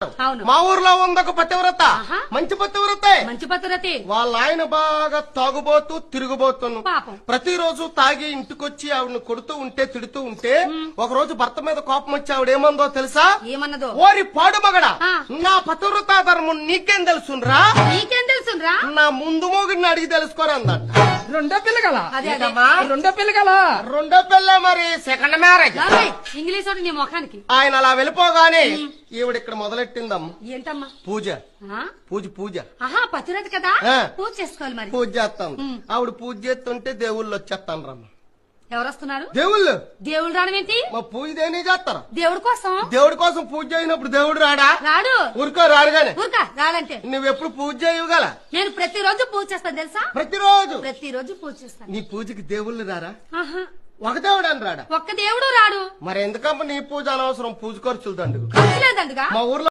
మా ఊర్లో ఉంది ఒక పతివ్రత, ఆహా. మంచి పతివ్రత. మంచి పద్ధతి. వాళ్ళ ఆయన బాగా తాగుబోతూ తిరుగుబోతును. పాపం. ప్రతిరోజు తాగి ఇంటికొచ్చి ఆవిడని కొడుతూ ఉంటే తిడుతూ ఉంటే ఒక రోజు భర్త మీద కోపం వచ్చి ఆవిడ ఏమందో తెలుసా? ఏమన్నదో? ఓరి పాడు మగడా, ఆ. నా పతివ్రత ధర్మం నీకేం తెలుసురా? నీకేం తెలుసురా? నా ముందు మోగిని అడిగి తెలుసుకోరా అన్నట్ట. రెండో పిల్లగల అదే అదే. ఏంటమ్మా? రెండో పిల్లగల రెండో పిల్ల మరి సెకండ్ మ్యారేజ్. లాభయ్, ఇంగ్లీష్ ఒకటి నీ ముఖానికి. ఆయన అలా వెళ్ళిపోగానే ఈవిడ ఇక్కడ మొదలెట్టిందమ్మా ఏంటమ్మా? పూజ. ఆ? పూజ ఆహా, పతిరథ కదా, ఆ. పూజ చేసుకోవాలి మరి. పూజ చేస్తాను. ఆవిడ పూజ చేస్తుంటే దేవుళ్ళు వచ్చేస్తాను రమ్మ. ఎవరు వస్తున్నారు? దేవుళ్ళు దేవుడు రావడం ఏంటి? మా పూజ దేని చేస్తారా? దేవుడి కోసం. దేవుడి కోసం పూజ చేయనప్పుడు దేవుడు రాడా? రాడు. ఊరుకో రాడుగానే. ఊరుకా రాడంటే. నువ్వెప్పుడు పూజ చేయగల? నేను ప్రతిరోజు పూజ చేస్తాను తెలుసా? ప్రతిరోజు ప్రతిరోజు పూజ చేస్తాను. నీ పూజకి దేవుళ్ళు రారా? ఆహా, ఒక దేవుడు అని రాడా? ఒక్క దేవుడు రాడు. మరి ఎందుకమ్మ నీ పూజ అనవసరం? పూజ ఖర్చులు దండుగు. ఖర్చు లేదండుగా. మా ఊర్లో